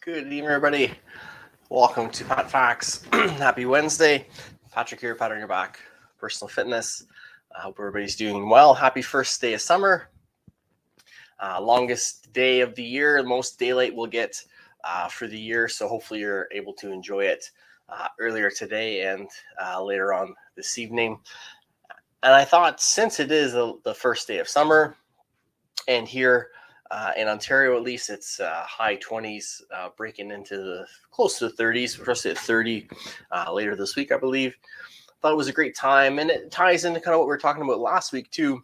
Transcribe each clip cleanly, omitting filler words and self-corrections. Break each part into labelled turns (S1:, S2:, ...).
S1: Good evening, everybody. Welcome to PatFacts. Happy Wednesday. Patrick here, pat on your back, personal fitness. I hope everybody's doing well. Happy first day of summer. Longest day of the year, most daylight we'll get for the year. So hopefully you're able to enjoy it earlier today and later on this evening. And I thought since it is the first day of summer, and here in Ontario, at least, it's high 20s, breaking into the close to the 30s. We're supposed to hit 30 later this week, I believe. Thought it was a great time, and it ties into kind of what we were talking about last week too.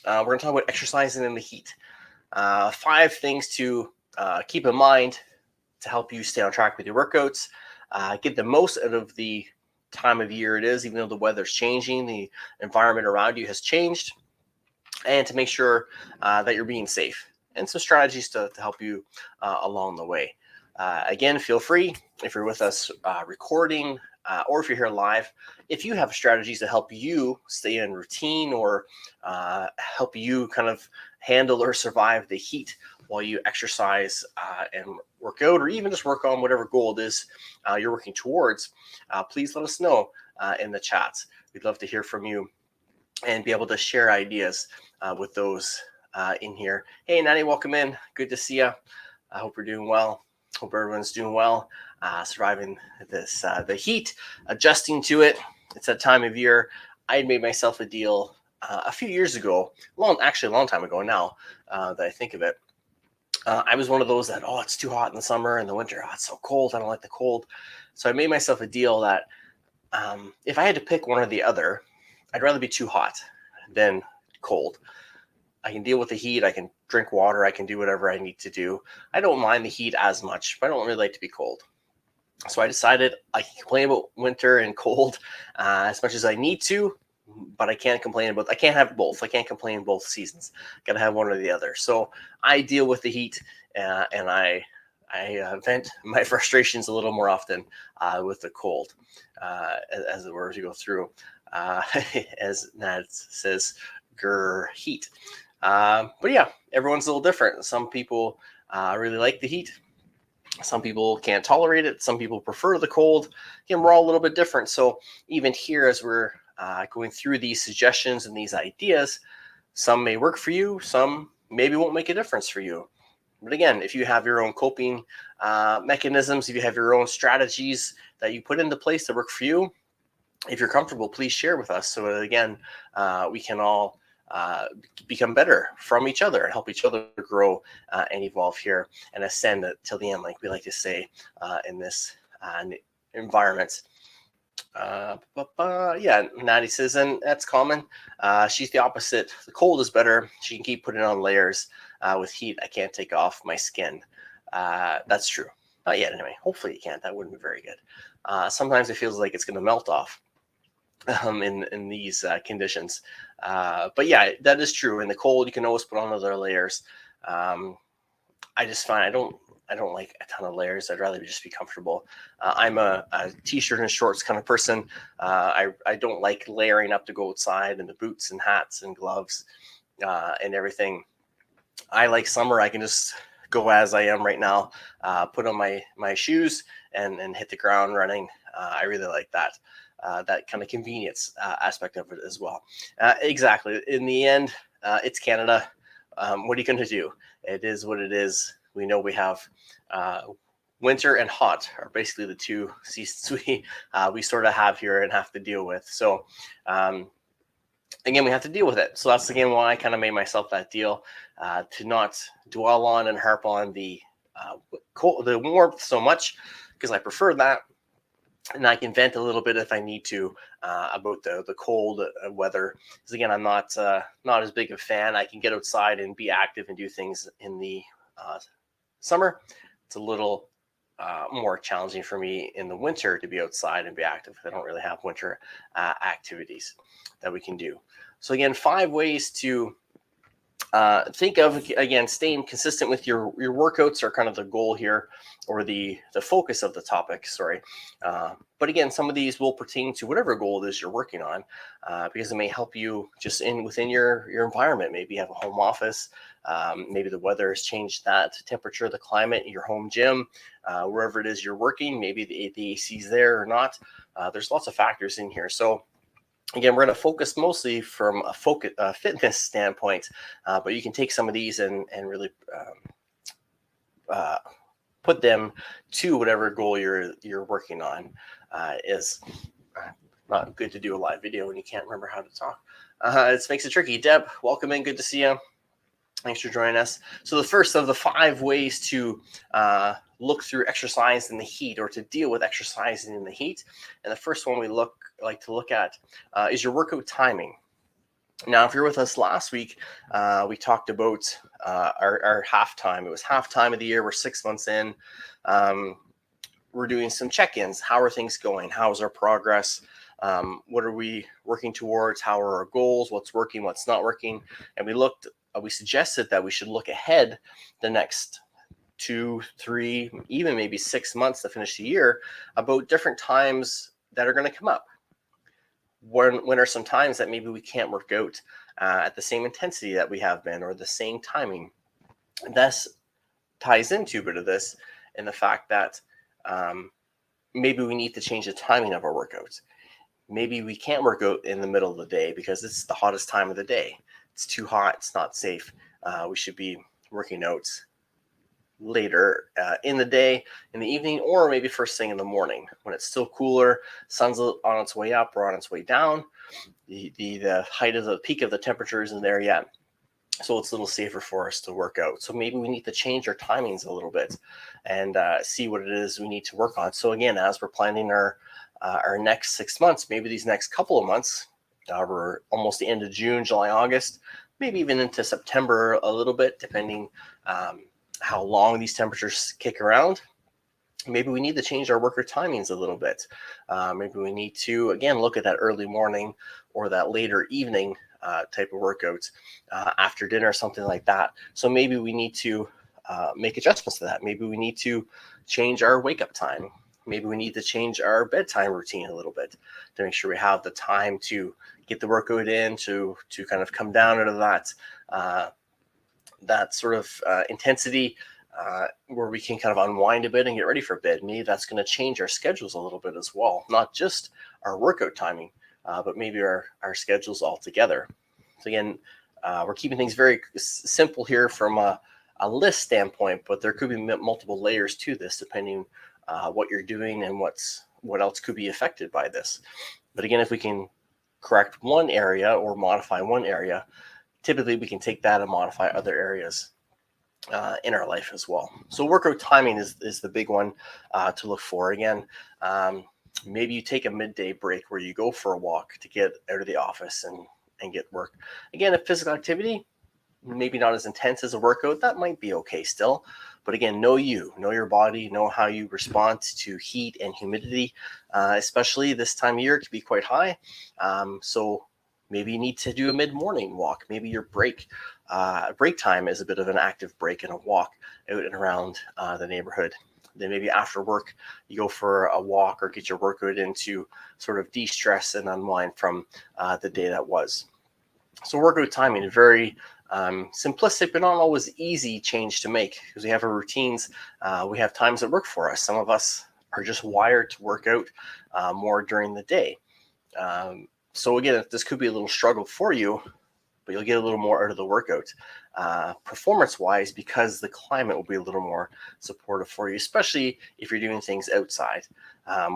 S1: We're going to talk about exercising in the heat. 5 things to keep in mind to help you stay on track with your workouts. Get the most out of the time of year it is, even though the weather's changing, the environment around you has changed. And to make sure that you're being safe, and some strategies to help you along the way. Again, feel free, if you're with us recording or if you're here live, if you have strategies to help you stay in routine or help you kind of handle or survive the heat while you exercise and work out, or even just work on whatever goal it is you're working towards, please let us know in the chats. We'd love to hear from you and be able to share ideas with those in here. Hey, Natty, welcome in. Good to see you. I hope you're doing well. Hope everyone's doing well, surviving this the heat, adjusting to it. It's that time of year. I had made myself a deal a few years ago, actually a long time ago now that I think of it. I was one of those that, it's too hot in the summer, and the winter, it's so cold. I don't like the cold. So I made myself a deal that if I had to pick one or the other, I'd rather be too hot than cold. I can deal with the heat. I can drink water. I can do whatever I need to do. I don't mind the heat as much, but I don't really like to be cold. So I decided I can complain about winter and cold as much as I need to, but I can't have both. I can't complain both seasons. Got to have one or the other. So I deal with the heat and I vent my frustrations a little more often with the cold, as it were, as you go through. As Nat says, heat. But yeah, everyone's a little different. Some people really like the heat. Some people can't tolerate it. Some people prefer the cold. Again, we're all a little bit different. So even here, as we're going through these suggestions and these ideas, some may work for you. Some maybe won't make a difference for you. But again, if you have your own coping mechanisms, if you have your own strategies that you put into place that work for you, if you're comfortable, please share with us so that, again, we can all become better from each other and help each other grow and evolve here and ascend till the end, like we like to say in this environment. Yeah, Natty says, and that's common. She's the opposite. The cold is better. She can keep putting on layers. With heat, I can't take off my skin. That's true. Not yet, anyway. Hopefully you can't. That wouldn't be very good. Sometimes it feels like it's going to melt off in these conditions. But yeah, that is true. In the cold, you can always put on other layers. I just find I don't like a ton of layers. I'd rather just be comfortable. I'm a t-shirt and shorts kind of person. I don't like layering up to go outside, and the boots and hats and gloves and everything. I like summer. I can just go as I am right now, put on my shoes and hit the ground running. I really like that. That kind of convenience aspect of it as well. Exactly. In the end, it's Canada. What are you going to do? It is what it is. We know we have winter and hot are basically the two seasons we sort of have here and have to deal with. So again, we have to deal with it. So that's again why I kind of made myself that deal to not dwell on and harp on the warmth so much, because I prefer that. And I can vent a little bit if I need to about the cold weather. Because again, I'm not as big a fan. I can get outside and be active and do things in the summer. It's a little more challenging for me in the winter to be outside and be active. I don't really have winter activities that we can do. So again, 5 ways to Think of, again, staying consistent with your workouts are kind of the goal here, or the focus of the topic, sorry. But again, some of these will pertain to whatever goal it is you're working on, because it may help you just within your environment. Maybe you have a home office, maybe the weather has changed, that temperature, the climate, your home gym, wherever it is you're working, maybe the AC is there or not. There's lots of factors in here. So again, we're going to focus mostly from a fitness standpoint, but you can take some of these and really put them to whatever goal you're working on. Is not good to do a live video when you can't remember how to talk. It makes it tricky. Deb, welcome in. Good to see you. Thanks for joining us. So the first of the 5 ways to look through exercise in the heat, or to deal with exercising in the heat. And the first one we like to look at is your workout timing. Now, if you're with us last week, we talked about our halftime. It was halftime of the year. We're 6 months in. We're doing some check-ins. How are things going? How's our progress? What are we working towards? How are our goals? What's working? What's not working? And we suggested that we should look ahead the next 2, 3, even maybe 6 months to finish the year, about different times that are going to come up. When are some times that maybe we can't work out at the same intensity that we have been, or the same timing? This ties into a bit of this in the fact that maybe we need to change the timing of our workouts. Maybe we can't work out in the middle of the day because it's the hottest time of the day. It's too hot. It's not safe. We should be working out later in the day, in the evening, or maybe first thing in the morning when it's still cooler, sun's on its way up or on its way down. The height of the peak of the temperature isn't there yet, so it's a little safer for us to work out. So maybe we need to change our timings a little bit and see what it is we need to work on. So again, as we're planning our next 6 months, maybe these next couple of months, we're almost the end of June, July, August, maybe even into September a little bit, depending how long these temperatures kick around. Maybe we need to change our worker timings a little bit. Maybe we need to, again, look at that early morning or that later evening type of workouts after dinner, something like that. So maybe we need to make adjustments to that. Maybe we need to change our wake up time. Maybe we need to change our bedtime routine a little bit to make sure we have the time to get the workout in, to kind of come down into that sort of intensity where we can kind of unwind a bit and get ready for bed. Maybe that's going to change our schedules a little bit as well, not just our workout timing, but maybe our schedules altogether. So again, we're keeping things very simple here from a list standpoint, but there could be multiple layers to this depending what you're doing and what else could be affected by this. But again, if we can correct one area or modify one area, typically we can take that and modify other areas in our life as well. So workout timing is the big one to look for. Again, maybe you take a midday break where you go for a walk to get out of the office and get work. Again, a physical activity, maybe not as intense as a workout, that might be okay still. But again, know your body, know how you respond to heat and humidity, especially this time of year. It can be quite high. So maybe you need to do a mid-morning walk. Maybe your break time is a bit of an active break and a walk out and around the neighborhood. Then maybe after work, you go for a walk or get your workout in to sort of de-stress and unwind from the day that was. So workout timing is very simplistic, but not always easy change to make because we have our routines. We have times that work for us. Some of us are just wired to work out more during the day. So again, this could be a little struggle for you, but you'll get a little more out of the workout performance-wise because the climate will be a little more supportive for you, especially if you're doing things outside,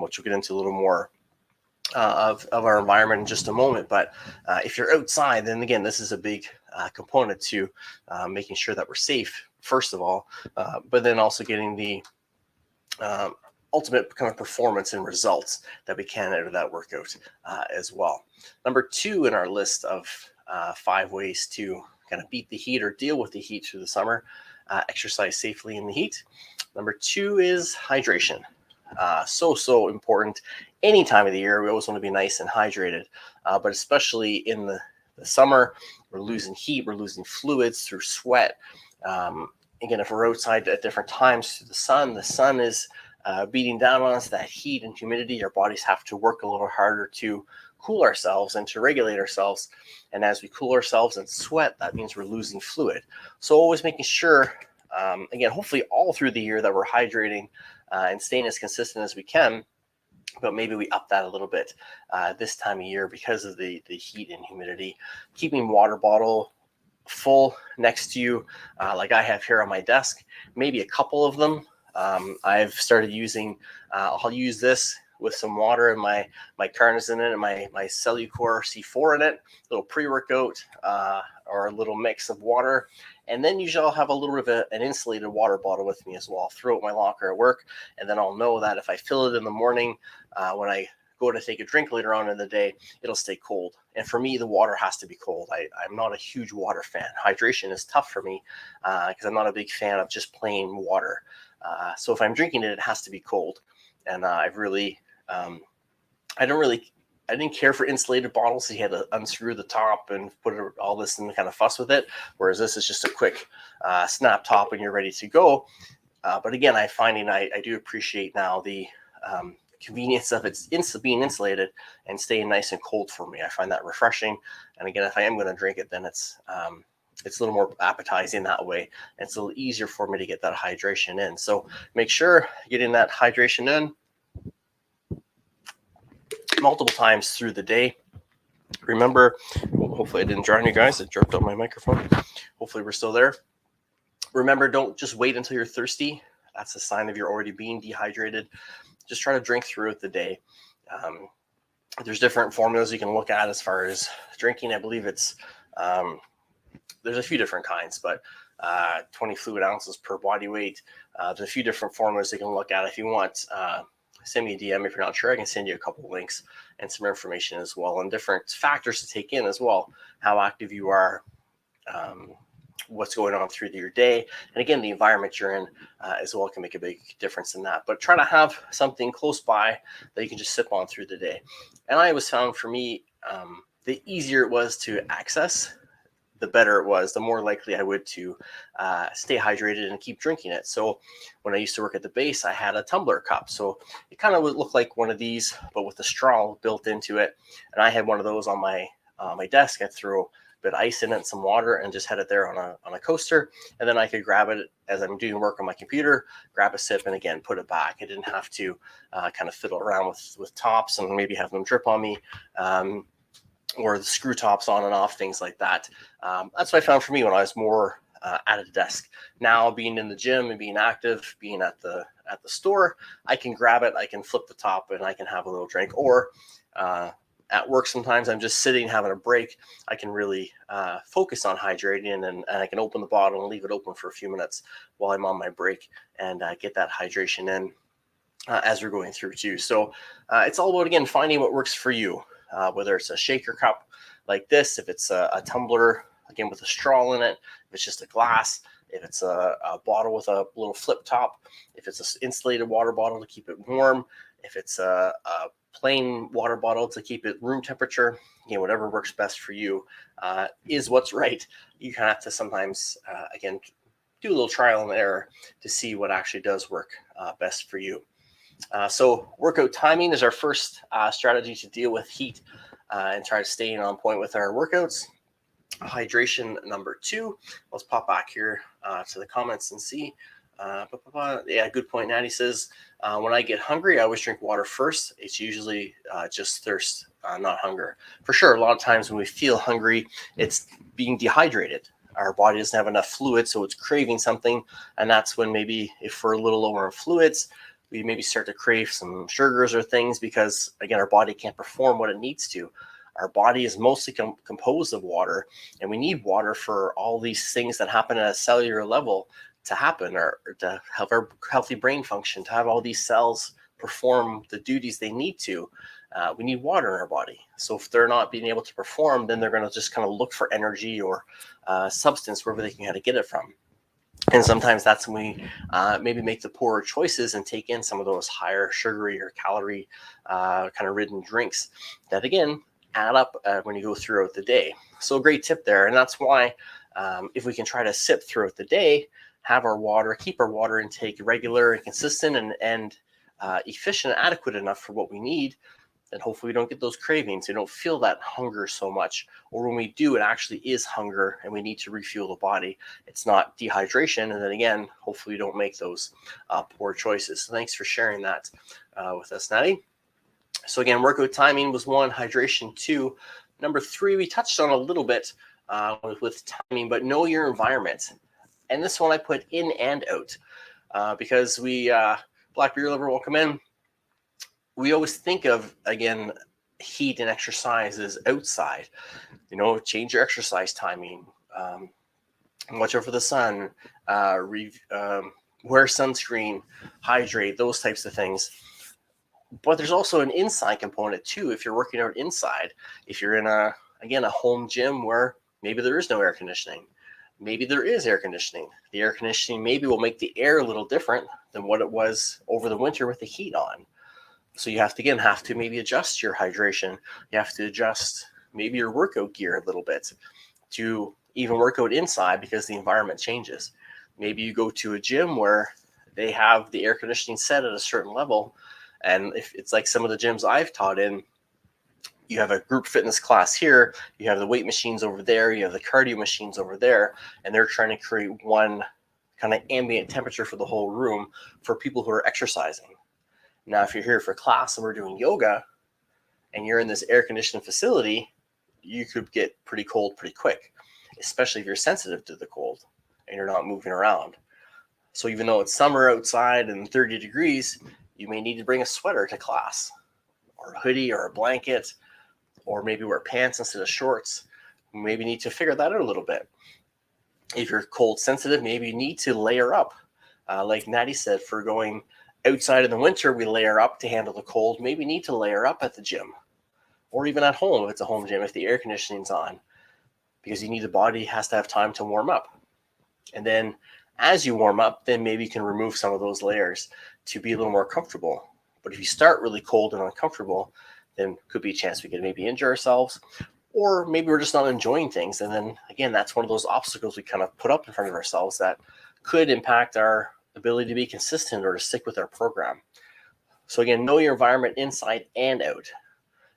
S1: which we'll get into a little more of our environment in just a moment. But if you're outside, then again, this is a big component to making sure that we're safe, first of all, but then also getting the ultimate kind of performance and results that we can out of that workout as well. Number 2 in our list of 5 ways to kind of beat the heat or deal with the heat through the summer, exercise safely in the heat. Number 2 is hydration. So important any time of the year. We always want to be nice and hydrated, but especially in the summer we're losing heat, we're losing fluids through sweat. Again, if we're outside at different times through the sun is beating down on us, that heat and humidity. Our bodies have to work a little harder to cool ourselves and to regulate ourselves. And as we cool ourselves and sweat, that means we're losing fluid. So always making sure, again, hopefully all through the year, that we're hydrating and staying as consistent as we can. But maybe we up that a little bit this time of year because of the heat and humidity. Keeping water bottle full next to you, like I have here on my desk, maybe a couple of them. I've started using, I'll use this with some water and my carnitine in it and my Cellucor C4 in it, a little pre-workout or a little mix of water. And then usually I'll have a little bit of an insulated water bottle with me as well. I'll throw it in my locker at work, and then I'll know that if I fill it in the morning, when I go to take a drink later on in the day, it'll stay cold. And for me, the water has to be cold. I'm not a huge water fan. Hydration is tough for me because I'm not a big fan of just plain water. So if I'm drinking it, it has to be cold. And I've really, I didn't care for insulated bottles. So you had to unscrew the top and put all this and kind of fuss with it. Whereas this is just a quick snap top and you're ready to go. But again, I do appreciate now the convenience of it's being insulated and staying nice and cold for me. I find that refreshing. And again, if I am going to drink it, then it's a little more appetizing that way. It's a little easier for me to get that hydration in. So make sure getting that hydration in multiple times through the day. Remember, hopefully I didn't drown you guys. It jerked on my microphone. Hopefully we're still there. Remember, don't just wait until you're thirsty. That's a sign of you're already being dehydrated. Just try to drink throughout the day. There's different formulas you can look at as far as drinking. I believe it's there's a few different kinds, but 20 fluid ounces per body weight. There's a few different formulas you can look at. If you want, send me a DM if you're not sure. I can send you a couple of links and some information as well, and different factors to take in as well. How active you are, what's going on through your day, and again, the environment you're in as well can make a big difference in that. But try to have something close by that you can just sip on through the day. And I always found for me, the easier it was to access, the better it was, the more likely I would to stay hydrated and keep drinking it. So when I used to work at the base, I had a tumbler cup. So it kind of would look like one of these, but with a straw built into it. And I had one of those on my desk. I'd throw a bit of ice in it and some water and just had it there on a coaster. And then I could grab it as I'm doing work on my computer, grab a sip, and again, put it back. I didn't have to kind of fiddle around with tops and maybe have them drip on me. Or the screw tops on and off, things like that. That's what I found for me when I was more at a desk. Now, being in the gym and being active, being at the store, I can grab it, I can flip the top, and I can have a little drink. Or at work, sometimes I'm just sitting having a break. I can really focus on hydrating, and I can open the bottle and leave it open for a few minutes while I'm on my break and get that hydration in as we're going through too. So it's all about, again, finding what works for you. Whether it's a shaker cup like this, if it's a tumbler, again, with a straw in it, if it's just a glass, if it's a bottle with a little flip top, if it's an insulated water bottle to keep it warm, if it's a plain water bottle to keep it room temperature, whatever works best for you is what's right. You kind of have to sometimes, again, do a little trial and error to see what actually does work best for you. So workout timing is our first strategy to deal with heat and try to stay on point with our workouts. Hydration number 2. Let's pop back here to the comments and see. Yeah, good point. Natty says, when I get hungry, I always drink water first. It's usually just thirst, not hunger. For sure, a lot of times when we feel hungry, it's being dehydrated. Our body doesn't have enough fluid, so it's craving something. And that's when maybe if we're a little lower in fluids, we maybe start to crave some sugars or things because, again, our body can't perform what it needs to. Our body is mostly composed of water, and we need water for all these things that happen at a cellular level to happen, or to have our healthy brain function, to have all these cells perform the duties they need to. We need water in our body. So if they're not being able to perform, then they're going to just kind of look for energy or substance wherever they can kind of get it from. And sometimes that's when we maybe make the poorer choices and take in some of those higher sugary or calorie kind of ridden drinks that, again, add up when you go throughout the day. So a great tip there. And that's why if we can try to sip throughout the day, have our water, keep our water intake regular and consistent and efficient and adequate enough for what we need, then hopefully we don't get those cravings. We don't feel that hunger so much. Or when we do, it actually is hunger and we need to refuel the body. It's not dehydration. And then again, hopefully we don't make those poor choices. So thanks for sharing that with us, Natty. So again, workout timing was 1, hydration 2. Number 3, we touched on a little bit with timing, but know your environment. And this one I put in and out because we, Black Beer Lover, welcome in. We always think of, again, heat and exercise as outside. Change your exercise timing. Watch out for the sun. Wear sunscreen. Hydrate. Those types of things. But there's also an inside component too. If you're working out inside, if you're in a home gym where maybe there is no air conditioning, maybe there is air conditioning. The air conditioning maybe will make the air a little different than what it was over the winter with the heat on. So you have to maybe adjust your hydration. You have to adjust maybe your workout gear a little bit to even work out inside because the environment changes. Maybe you go to a gym where they have the air conditioning set at a certain level. And if it's like some of the gyms I've taught in, you have a group fitness class here, you have the weight machines over there, you have the cardio machines over there, and they're trying to create one kind of ambient temperature for the whole room for people who are exercising. Now, if you're here for class and we're doing yoga and you're in this air conditioned facility, you could get pretty cold pretty quick, especially if you're sensitive to the cold and you're not moving around. So even though it's summer outside and 30 degrees, you may need to bring a sweater to class, or a hoodie, or a blanket, or maybe wear pants instead of shorts. You maybe need to figure that out a little bit. If you're cold sensitive, maybe you need to layer up. Like Natty said, for going outside in the winter, we layer up to handle the cold. Maybe you need to layer up at the gym, or even at home if it's a home gym, if the air conditioning's on, because the body has to have time to warm up. And then as you warm up, then maybe you can remove some of those layers to be a little more comfortable. But if you start really cold and uncomfortable, then could be a chance we could maybe injure ourselves, or maybe we're just not enjoying things. And then again, that's one of those obstacles we kind of put up in front of ourselves that could impact our ability to be consistent or to stick with our program. So again, know your environment inside and out.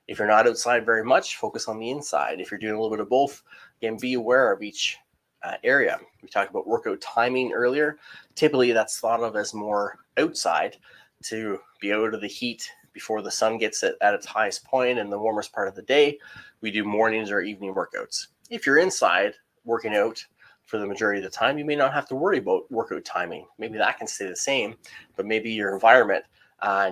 S1: If you're not outside very much, focus on the inside. If you're doing a little bit of both, again, be aware of each area. We talked about workout timing earlier. Typically, that's thought of as more outside to be out of the heat before the sun gets at its highest point in the warmest part of the day. We do mornings or evening workouts. If you're inside working out for the majority of the time, you may not have to worry about workout timing. Maybe that can stay the same, but maybe your environment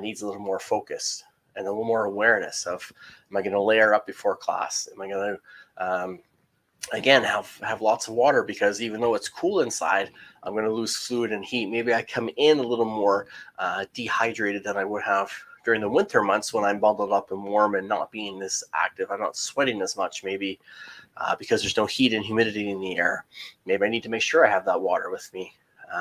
S1: needs a little more focus and a little more awareness of, am I going to layer up before class? Am I going to again, have lots of water, because even though it's cool inside, I'm going to lose fluid and heat. Maybe I come in a little more dehydrated than I would have during the winter months when I'm bundled up and warm and not being this active. I'm not sweating as much, maybe because there's no heat and humidity in the air. Maybe I need to make sure I have that water with me.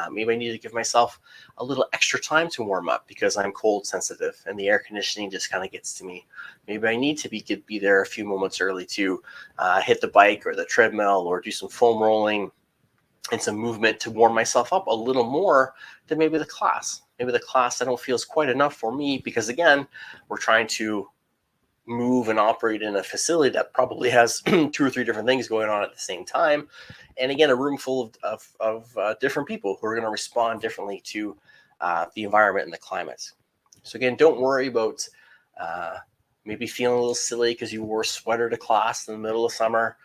S1: Maybe I need to give myself a little extra time to warm up because I'm cold sensitive and the air conditioning just kind of gets to me. Maybe I need to be there a few moments early to hit the bike or the treadmill or do some foam rolling and some movement to warm myself up a little more than maybe the class. Maybe the class I don't feel is quite enough for me because, again, we're trying to move and operate in a facility that probably has 2 or 3 different things going on at the same time. And again, a room full of different people who are going to respond differently to the environment and the climate. So again, don't worry about maybe feeling a little silly because you wore a sweater to class in the middle of summer.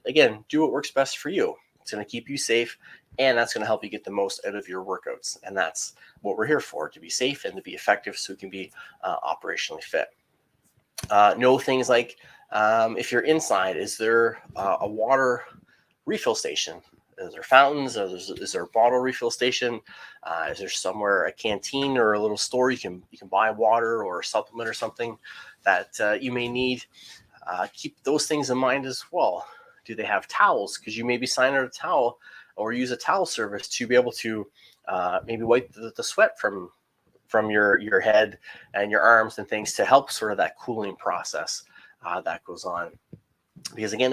S1: Again, do what works best for you. It's going to keep you safe, and that's going to help you get the most out of your workouts. And that's what we're here for, to be safe and to be effective so we can be operationally fit. Know things like if you're inside, is there a water refill station? Is there fountains? Is there a bottle refill station? Is there somewhere, a canteen or a little store you can buy water or a supplement or something that you may need? Keep those things in mind as well. Do they have towels? Because you may be signing out a towel or use a towel service to be able to maybe wipe the sweat from your head and your arms and things to help sort of that cooling process. that goes on. Because again,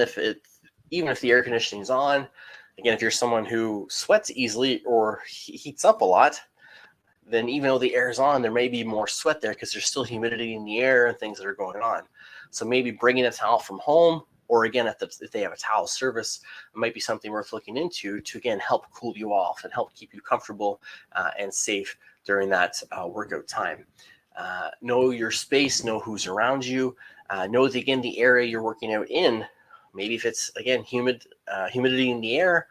S1: even if the air conditioning is on, again, if you're someone who sweats easily or heats up a lot, then even though the air is on, there may be more sweat there because there's still humidity in the air and things that are going on. So maybe bringing a towel from home, or again, if they have a towel service, it might be something worth looking into to, again, help cool you off and help keep you comfortable and safe during that workout time. Know your space, know who's around you, know that, again, the area you're working out in, maybe if it's, again, humidity in the air,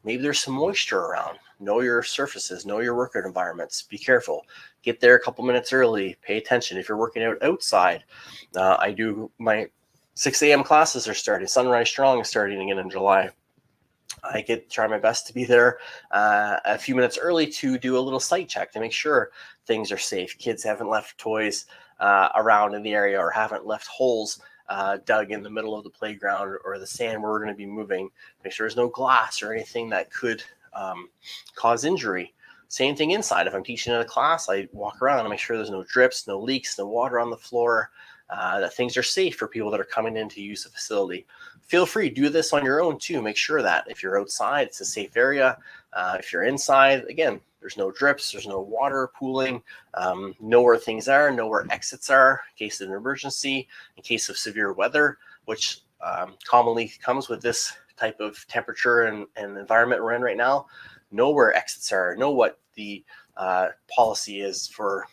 S1: maybe there's some moisture around. Know your surfaces, know your workout environments. Be careful. Get there a couple minutes early. Pay attention. If you're working out outside, I do my 6 a.m. classes are starting. Sunrise Strong is starting again in July. I try my best to be there a few minutes early to do a little site check to make sure things are safe. Kids haven't left toys around in the area or haven't left holes dug in the middle of the playground or the sand where we're going to be moving. Make sure there's no glass or anything that could cause injury. Same thing inside. If I'm teaching in a class, I walk around and make sure there's no drips, no leaks, no water on the floor, that things are safe for people that are coming in to use the facility. Feel free to do this on your own too. Make sure that if you're outside, it's a safe area. If you're inside, again, there's no drips, there's no water pooling, know where things are, know where exits are in case of an emergency, in case of severe weather, which commonly comes with this type of temperature and environment we're in right now. Know where exits are, know what the policy is for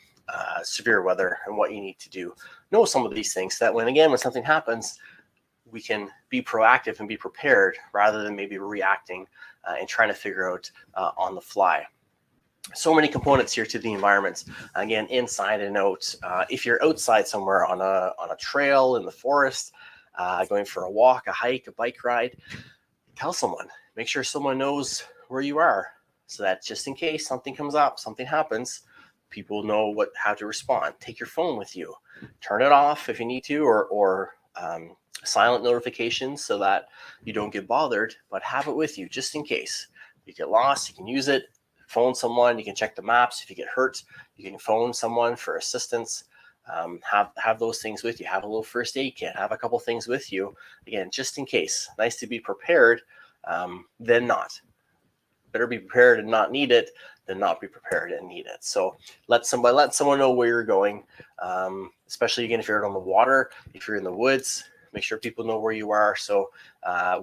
S1: severe weather and what you need to do. Know some of these things so that when something happens, we can be proactive and be prepared rather than maybe reacting and trying to figure out on the fly. So many components here to the environments. Again, inside and out. If you're outside somewhere on a trail in the forest, going for a walk, a hike, a bike ride, tell someone. Make sure someone knows where you are so that just in case something comes up, something happens, people know how to respond. Take your phone with you. Turn it off if you need to, or silent notifications so that you don't get bothered, but have it with you just in case. You get lost, you can use it. Phone someone, you can check the maps. If you get hurt, you can phone someone for assistance. Have those things with you. Have a little first aid kit. Have a couple things with you. Again, just in case. Nice to be prepared than not. Better be prepared and not need it than not be prepared and need it. So let someone know where you're going, especially, again, if you're out on the water, if you're in the woods, make sure people know where you are. So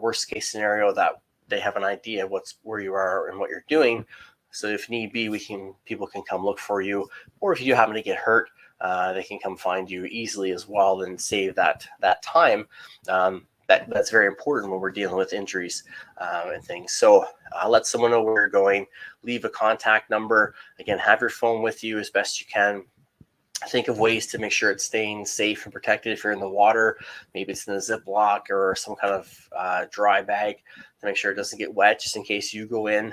S1: worst case scenario, that they have an idea of where you are and what you're doing. So if need be, people can come look for you, or if you happen to get hurt, they can come find you easily as well and save that time. That's very important when we're dealing with injuries and things. So let someone know where you're going. Leave a contact number. Again, have your phone with you as best you can. Think of ways to make sure it's staying safe and protected. If you're in the water, maybe it's in a Ziploc or some kind of dry bag to make sure it doesn't get wet, just in case you go in.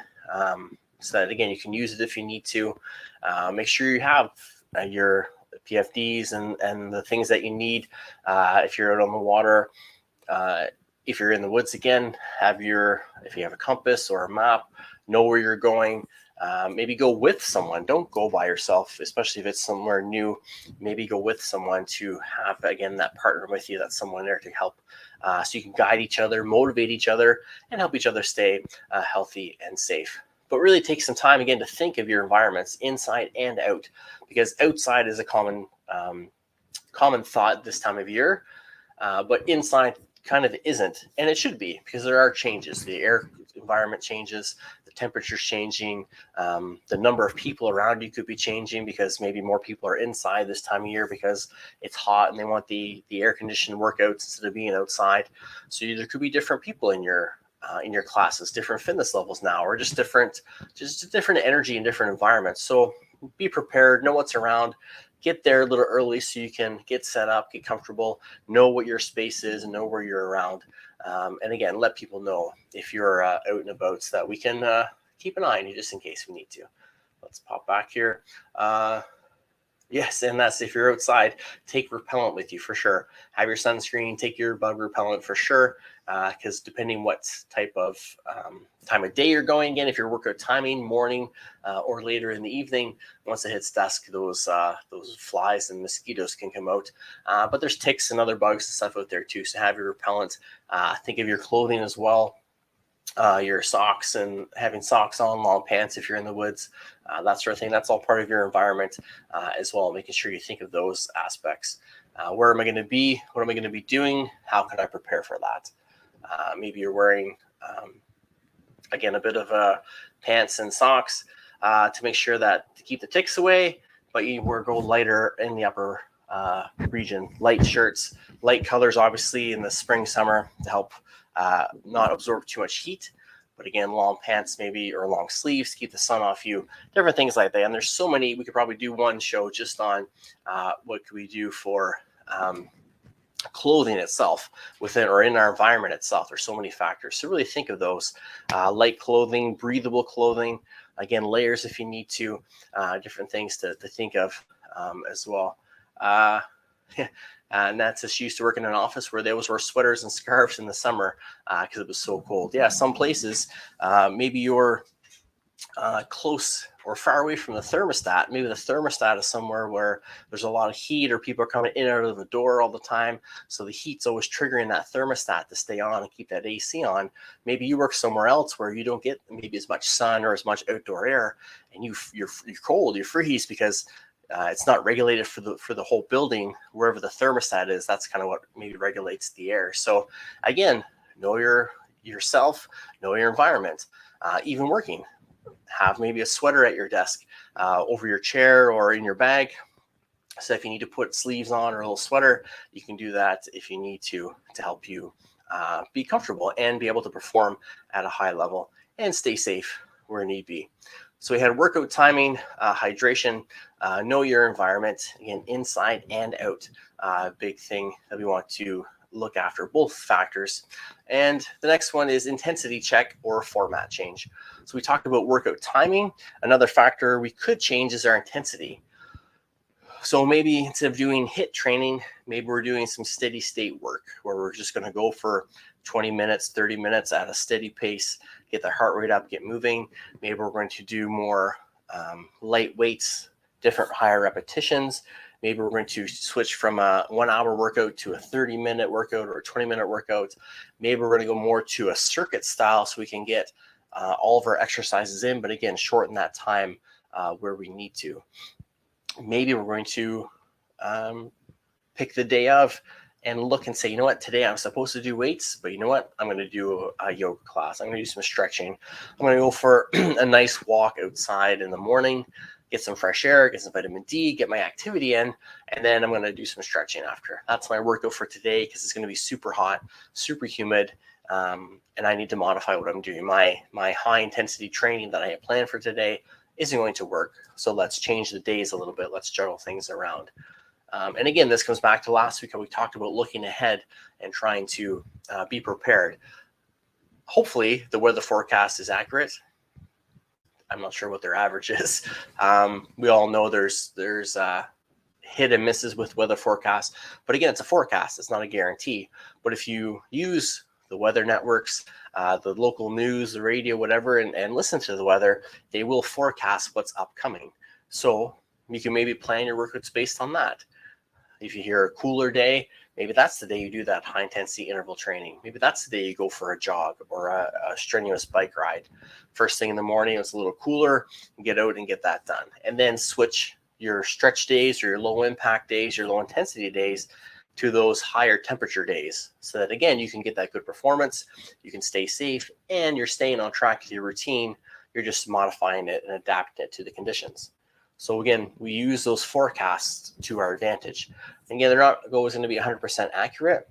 S1: So that, again, you can use it if you need to. Make sure you have your PFDs and the things that you need if you're out on the water. If you're in the woods, again, if you have a compass or a map, know where you're going. Maybe go with someone. Don't go by yourself, especially if it's somewhere new. Maybe go with someone to have, again, that partner with you. That's someone there to help. So you can guide each other, motivate each other, and help each other stay healthy and safe. But really take some time, again, to think of your environments inside and out, because outside is a common thought this time of year, but inside kind of isn't, and it should be, because there are changes. The air environment changes, the temperature's changing, the number of people around you could be changing because maybe more people are inside this time of year because it's hot and they want the air-conditioned workouts instead of being outside. So there could be different people in your classes, different fitness levels now, or just different energy in different environments. So be prepared, know what's around, get there a little early so you can get set up, get comfortable, know what your space is, and know where you're around. And again, let people know if you're out and about so that we can keep an eye on you just in case we need to. Let's pop back here. Yes, and that's if you're outside, take repellent with you for sure. Have your sunscreen, take your bug repellent for sure. because depending what type of time of day you're going, again, if you're workout timing, morning or later in the evening, once it hits dusk, those flies and mosquitoes can come out. But there's ticks and other bugs and stuff out there too, so have your repellent. Think of your clothing as well. Your socks and having socks on, long pants if you're in the woods, that sort of thing. That's all part of your environment as well, making sure you think of those aspects. Where am I going to be? What am I going to be doing? How can I prepare for that? Maybe you're wearing, again, a bit of pants and socks to make sure that to keep the ticks away, but you go lighter in the upper region. Light shirts, light colors, obviously, in the spring, summer to help not absorb too much heat. But again, long pants maybe, or long sleeves, keep the sun off you, different things like that. And there's so many, we could probably do one show just on what could we do for clothing itself within or in our environment itself. There's so many factors. So really think of those. Light clothing, breathable clothing, again, layers if you need to, different things to think of as well. And that's just used to work in an office where they always wear sweaters and scarves in the summer because it was so cold. Yeah, some places, maybe you're close or far away from the thermostat. Maybe the thermostat is somewhere where there's a lot of heat or people are coming in and out of the door all the time. So the heat's always triggering that thermostat to stay on and keep that AC on. Maybe you work somewhere else where you don't get maybe as much sun or as much outdoor air, and you're cold, you freeze because it's not regulated for the whole building. Wherever the thermostat is, that's kind of what maybe regulates the air. So again, know yourself, know your environment. Even working, have maybe a sweater at your desk, over your chair or in your bag. So if you need to put sleeves on or a little sweater, you can do that if you need to help you be comfortable and be able to perform at a high level and stay safe where need be. So we had workout timing, hydration, know your environment, again, inside and out. Big thing that we want to look after, both factors. And the next one is intensity check or format change. So we talked about workout timing. Another factor we could change is our intensity. So maybe instead of doing HIIT training, maybe we're doing some steady state work where we're just going to go for 20 minutes, 30 minutes at a steady pace, get the heart rate up, get moving. Maybe we're going to do more light weights, different higher repetitions. Maybe we're going to switch from a 1 hour workout to a 30-minute workout or a 20-minute workout. Maybe we're going to go more to a circuit style so we can get all of our exercises in, but again, shorten that time where we need to. Maybe we're going to pick the day of and look and say, you know what, today I'm supposed to do weights, but you know what, I'm going to do a yoga class. I'm going to do some stretching. I'm going to go for a nice walk outside in the morning, get some fresh air, get some vitamin D, get my activity in, and then I'm going to do some stretching after. That's my workout for today because it's going to be super hot, super humid, and I need to modify what I'm doing. My high intensity training that I have planned for today isn't going to work. So let's change the days a little bit. Let's juggle things around. And again, this comes back to last week how we talked about looking ahead and trying to be prepared. Hopefully the weather forecast is accurate. I'm not sure what their average is. We all know there's hit and misses with weather forecasts, but again, it's a forecast. It's not a guarantee. But if you use the weather networks, the local news, the radio, whatever, and listen to the weather, they will forecast what's upcoming. So you can maybe plan your workouts based on that. If you hear a cooler day, maybe that's the day you do that high intensity interval training. Maybe that's the day you go for a jog or a strenuous bike ride. First thing in the morning, it's a little cooler, get out and get that done. And then switch your stretch days or your low impact days, your low intensity days to those higher temperature days so that, again, you can get that good performance, you can stay safe, and you're staying on track with your routine. You're just modifying it and adapting it to the conditions. So again, we use those forecasts to our advantage. And again, they're not always going to be 100% accurate.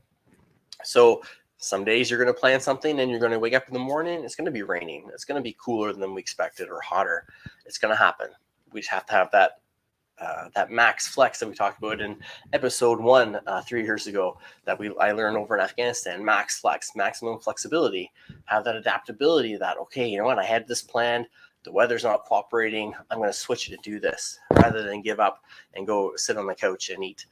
S1: So some days you're going to plan something and you're going to wake up in the morning, it's going to be raining. It's going to be cooler than we expected or hotter. It's going to happen. We just have to have that max flex that we talked about in episode 1 3 years ago that I learned over in Afghanistan. Max flex, maximum flexibility, have that adaptability that, okay, you know what, I had this planned. The weather's not cooperating. I'm going to switch it to do this rather than give up and go sit on the couch and eat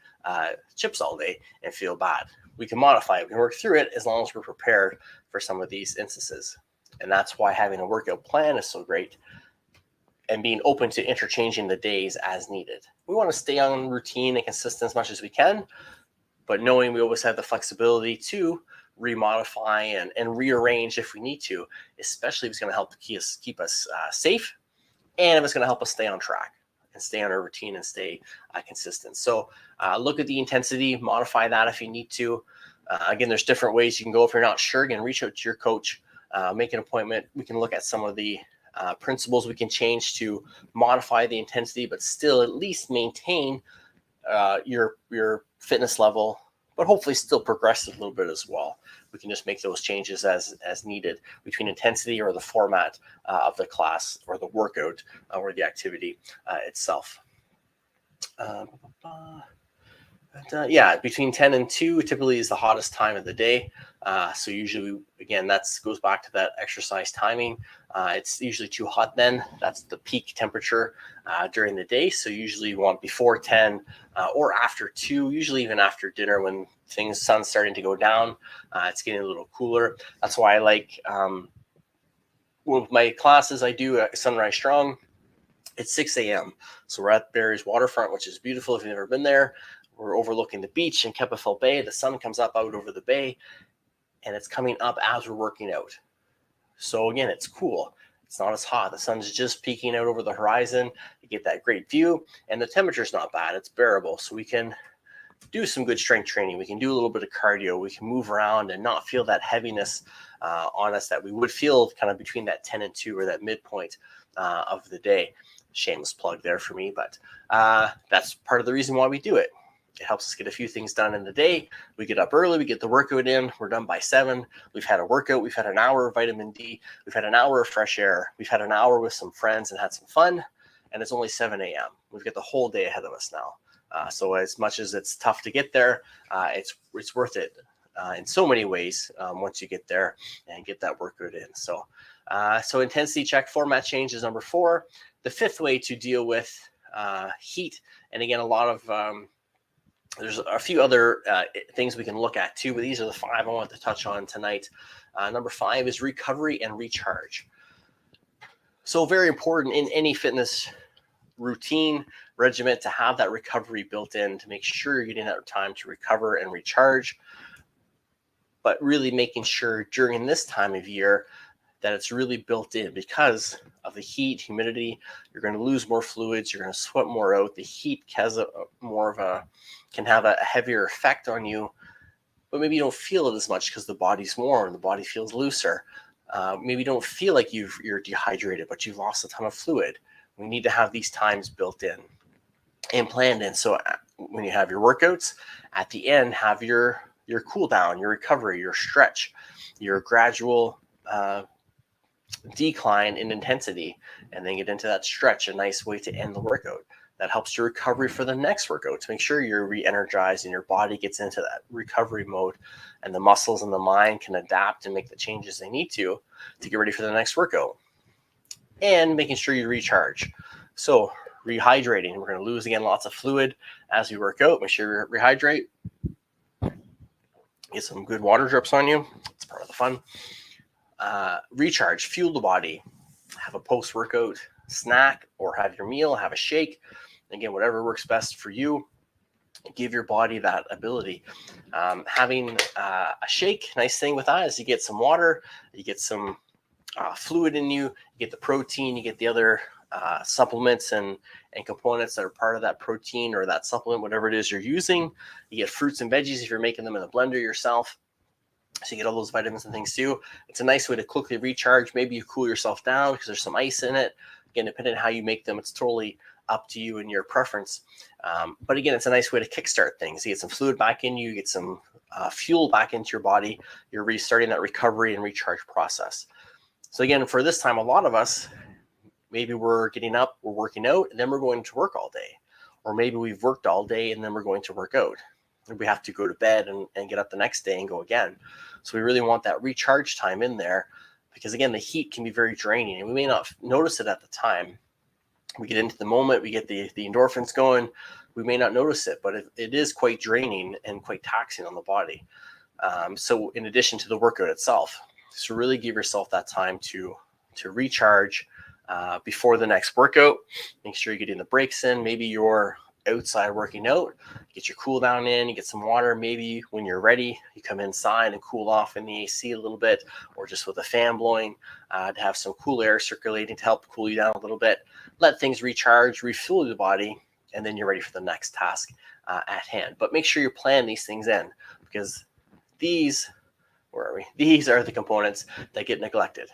S1: chips all day and feel bad. we can modify it. We can work through it as long as we're prepared for some of these instances. And that's why having a workout plan is so great, and being open to interchanging the days as needed. We want to stay on routine and consistent as much as we can, but knowing we always have the flexibility to remodify and rearrange if we need to, especially if it's going to help keep us safe, and if it's going to help us stay on track and stay on our routine and stay consistent. So look at the intensity, modify that if you need to. Again, there's different ways you can go. If you're not sure, again, reach out to your coach, make an appointment. We can look at some of the principles we can change to modify the intensity, but still at least maintain your fitness level, but hopefully still progress a little bit as well. We can just make those changes as needed between intensity or the format of the class or the workout or the activity itself. Between 10 and 2 typically is the hottest time of the day. So usually, again, that goes back to that exercise timing. It's usually too hot then. That's the peak temperature during the day. So usually you want before 10 or after 2, usually even after dinner when sun's starting to go down. It's getting a little cooler. That's why I like with my classes I do at Sunrise Strong. It's 6 a.m. So we're at Barrie's waterfront, which is beautiful if you've never been there. We're overlooking the beach in Kepafel Bay. The sun comes up out over the bay, and it's coming up as we're working out. So again, it's cool. It's not as hot. The sun's just peeking out over the horizon. You get that great view, and the temperature's not bad. It's bearable. So we can do some good strength training. We can do a little bit of cardio. We can move around and not feel that heaviness on us that we would feel kind of between that 10 and 2 or that midpoint of the day. Shameless plug there for me, but that's part of the reason why we do it. It helps us get a few things done in the day. We get up early, we get the workout in, we're done by 7. We've had a workout, we've had an hour of vitamin D, we've had an hour of fresh air, we've had an hour with some friends and had some fun, and it's only 7 a.m. We've got the whole day ahead of us now. So as much as it's tough to get there, it's worth it in so many ways once you get there and get that workout in. So intensity check, format change is number 4. The 5th way to deal with heat, and again, a lot of there's a few other things we can look at too, but these are the 5 I want to touch on tonight. Number 5 is recovery and recharge. So very important in any fitness routine regimen to have that recovery built in, to make sure you're getting that time to recover and recharge, but really making sure during this time of year that it's really built in because of the heat, humidity. You're going to lose more fluids. You're going to sweat more out. The heat can have a heavier effect on you, but maybe you don't feel it as much because the body's warm. The body feels looser. Maybe you don't feel like you're dehydrated, but you've lost a ton of fluid. We need to have these times built in and planned in. So when you have your workouts, at the end, have your cool down, your recovery, your stretch, your gradual decline in intensity, and then get into that stretch, a nice way to end the workout. That helps your recovery for the next workout to make sure you're re-energized and your body gets into that recovery mode, and the muscles and the mind can adapt and make the changes they need to get ready for the next workout. And making sure you recharge. So rehydrating, we're going to lose again lots of fluid as we work out. Make sure you rehydrate. Get some good water drips on you. It's part of the fun. Recharge, fuel the body, have a post-workout snack or have your meal, have a shake. Again, whatever works best for you, give your body that ability. Having a shake, nice thing with that is you get some water, you get some fluid in you, you get the protein, you get the other supplements and components that are part of that protein or that supplement, whatever it is you're using. You get fruits and veggies if you're making them in a blender yourself. So you get all those vitamins and things too. It's a nice way to quickly recharge. Maybe you cool yourself down because there's some ice in it. Again, depending on how you make them, it's totally up to you and your preference. But again, it's a nice way to kickstart things. You get some fluid back in you, get some fuel back into your body. You're restarting that recovery and recharge process. So again, for this time, a lot of us, maybe we're getting up, we're working out, and then we're going to work all day. Or maybe we've worked all day and then we're going to work out. We have to go to bed and get up the next day and go again. So we really want that recharge time in there because, again, the heat can be very draining and we may not notice it at the time. We get into the moment, we get the endorphins going, we may not notice it, but it is quite draining and quite taxing on the body. So in addition to the workout itself, so really give yourself that time to recharge before the next workout. Make sure you're getting the breaks in. Maybe you're outside working out, get your cool down in, you get some water. Maybe when you're ready, you come inside and cool off in the AC a little bit, or just with a fan blowing to have some cool air circulating to help cool you down a little bit. Let things recharge, refuel the body, and then you're ready for the next task at hand. But make sure you plan these things in, because these are the components that get neglected.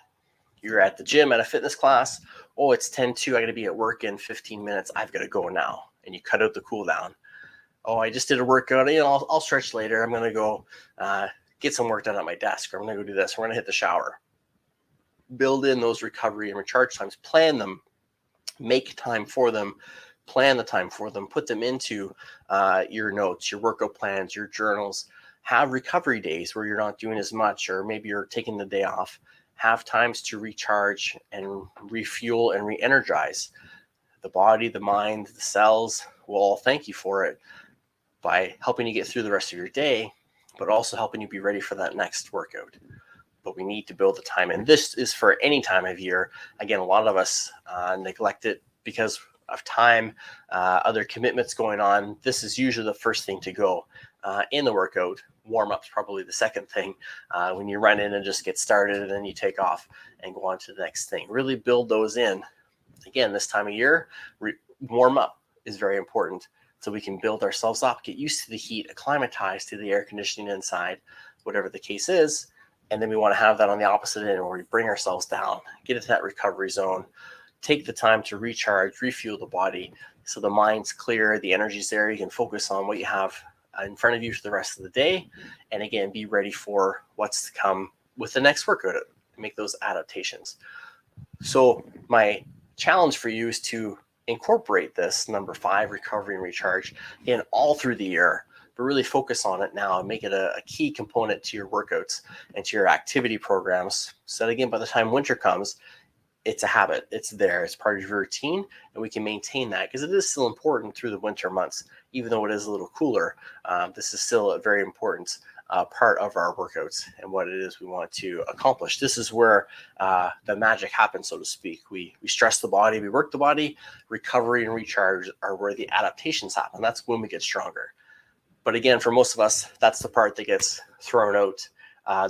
S1: You're at the gym, at a fitness class. Oh, it's 10:02. I got to be at work in 15 minutes. I've got to go now. And you cut out the cool down. Oh, I just did a workout. I'll stretch later. I'm going to go get some work done at my desk, or I'm going to go do this. We're going to hit the shower. Build in those recovery and recharge times. Plan them. Make time for them. Plan the time for them. Put them into your notes, your workout plans, your journals. Have recovery days where you're not doing as much, or maybe you're taking the day off. Have times to recharge and refuel and re-energize. The body, the mind, the cells will all thank you for it by helping you get through the rest of your day, but also helping you be ready for that next workout. But we need to build the time. And this is for any time of year. Again, a lot of us neglect it because of time, other commitments going on. This is usually the first thing to go in the workout. Warm-up's probably the second thing when you run in and just get started, and then you take off and go on to the next thing. Really build those in. Again, this time of year, warm up is very important, so we can build ourselves up, get used to the heat, acclimatize to the air conditioning inside, whatever the case is. And then we want to have that on the opposite end, where we bring ourselves down, get into that recovery zone, take the time to recharge, refuel the body, so the mind's clear, the energy's there. You can focus on what you have in front of you for the rest of the day, and again, be ready for what's to come with the next workout. Make those adaptations. So my challenge for you is to incorporate this number 5, recovery and recharge, in all through the year, but really focus on it now and make it a key component to your workouts and to your activity programs, so that again, by the time winter comes, it's a habit. It's there. It's part of your routine, and we can maintain that, because it is still important through the winter months. Even though it is a little cooler, this is still a very important part of our workouts and what it is we want to accomplish. This is where the magic happens, so to speak. We stress the body, we work the body. Recovery and recharge are where the adaptations happen. That's when we get stronger. But again, for most of us, that's the part that gets thrown out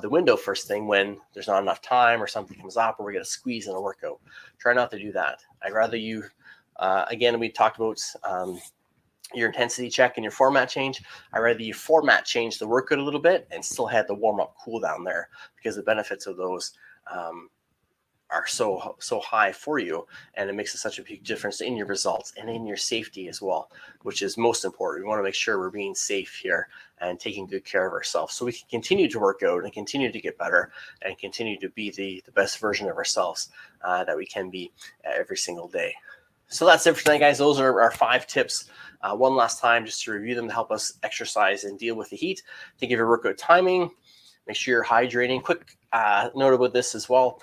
S1: the window first thing when there's not enough time, or something comes up, or we're going to squeeze in a workout. Try not to do that. I'd rather you, again, we talked about your intensity check and your format change. I'd rather you format change the workout a little bit and still had the warm-up cool down there, because the benefits of those are so high for you, and it makes such a big difference in your results and in your safety as well, which is most important. We want to make sure we're being safe here and taking good care of ourselves, so we can continue to work out and continue to get better and continue to be the best version of ourselves that we can be every single day. So that's it for tonight, guys. Those are our 5 tips. One last time, just to review them, to help us exercise and deal with the heat. Think of your workout timing. Make sure you're hydrating. Quick note about this as well.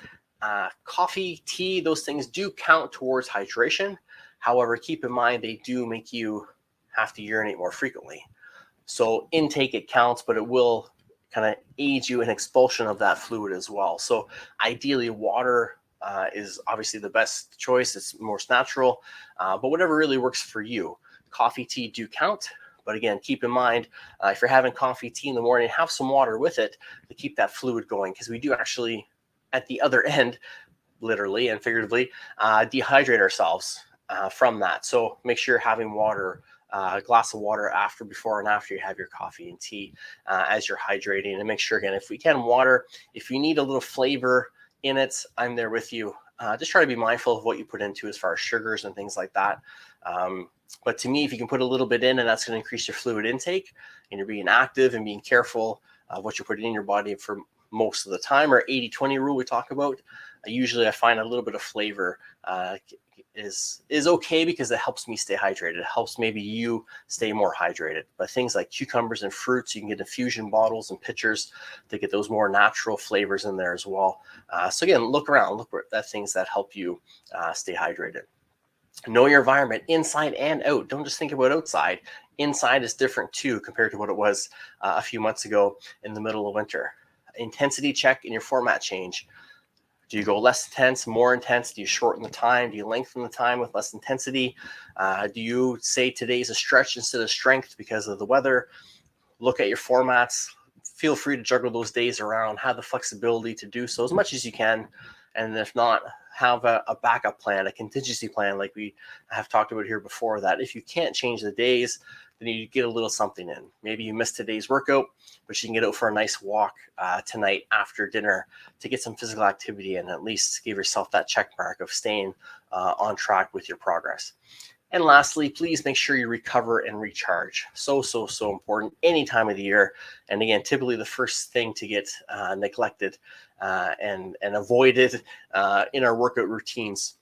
S1: Coffee, tea, those things do count towards hydration. However, keep in mind they do make you have to urinate more frequently. So intake, it counts, but it will kind of aid you in expulsion of that fluid as well. So ideally, water is obviously the best choice. It's most natural, but whatever really works for you. Coffee, tea do count. But again, keep in mind, if you're having coffee, tea in the morning, have some water with it to keep that fluid going, because we do actually, at the other end, literally and figuratively, dehydrate ourselves from that. So make sure you're having water, a glass of water before and after you have your coffee and tea as you're hydrating. And make sure, again, if we can, water. If you need a little flavor in it, I'm there with you. Just try to be mindful of what you put into as far as sugars and things like that. But to me, if you can put a little bit in, and that's going to increase your fluid intake, and you're being active and being careful of what you're putting in your body for most of the time, or 80-20 rule we talk about, usually I find a little bit of flavor is okay, because it helps me stay hydrated. It helps maybe you stay more hydrated. But things like cucumbers and fruits, you can get infusion bottles and pitchers to get those more natural flavors in there as well. So again, look around, look at things that help you stay hydrated. Know your environment inside and out. Don't just think about outside. Inside is different too compared to what it was a few months ago in the middle of winter. Intensity check and your format change. Do you go less intense, more intense? Do you shorten the time? Do you lengthen the time with less intensity? Do you say today's a stretch instead of strength because of the weather? Look at your formats. Feel free to juggle those days around. Have the flexibility to do so as much as you can. And if not, have a backup plan, a contingency plan, like we have talked about here before, that if you can't change the days, then you get a little something in. Maybe you missed today's workout, but you can get out for a nice walk tonight after dinner to get some physical activity and at least give yourself that check mark of staying on track with your progress. And lastly, please make sure you recover and recharge. So important any time of the year. And again, typically the first thing to get neglected and avoided in our workout routines.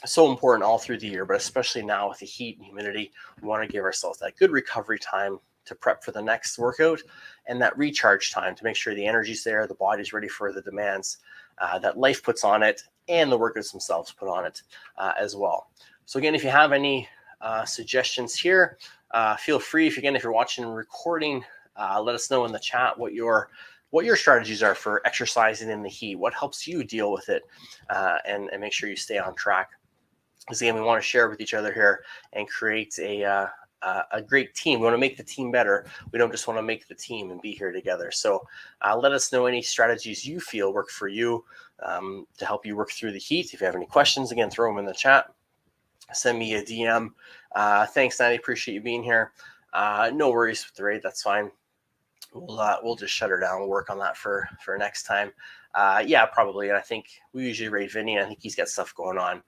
S1: So important all through the year, but especially now with the heat and humidity, we want to give ourselves that good recovery time to prep for the next workout and that recharge time to make sure the energy's there, the body's ready for the demands that life puts on it and the workouts themselves put on it as well. So again, if you have any suggestions here, feel free. If you're watching and recording, let us know in the chat what your strategies are for exercising in the heat, what helps you deal with it, and make sure you stay on track. Because again, we want to share with each other here and create a great team. We want to make the team better. We don't just want to make the team and be here together. So let us know any strategies you feel work for you to help you work through the heat. If you have any questions, again, throw them in the chat. Send me a DM. Thanks, Natty. Appreciate you being here. No worries with the raid. That's fine. We'll just shut her down. We'll work on that for next time. Yeah, probably. And I think we usually raid Vinny. I think he's got stuff going on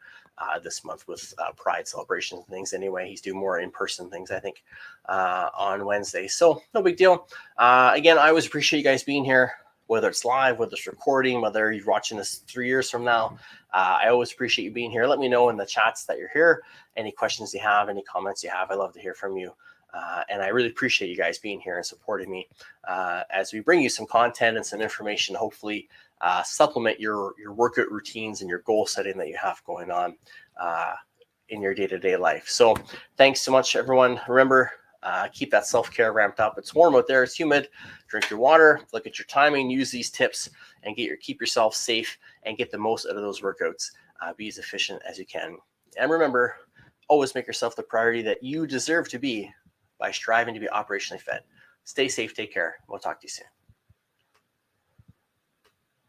S1: this month with Pride celebrations and things. Anyway, he's doing more in-person things, I think, on Wednesday. So no big deal. Again, I always appreciate you guys being here, whether it's live, whether it's recording, whether you're watching this 3 years from now. I always appreciate you being here. Let me know in the chats that you're here. Any questions you have, any comments you have. I love to hear from you. And I really appreciate you guys being here and supporting me as we bring you some content and some information, hopefully supplement your workout routines and your goal setting that you have going on in your day-to-day life. So thanks so much, everyone. Remember, keep that self-care ramped up. It's warm out there. It's humid. Drink your water. Look at your timing. Use these tips and keep yourself safe and get the most out of those workouts. Be as efficient as you can. And remember, always make yourself the priority that you deserve to be by striving to be operationally fit. Stay safe. Take care. We'll talk to you soon.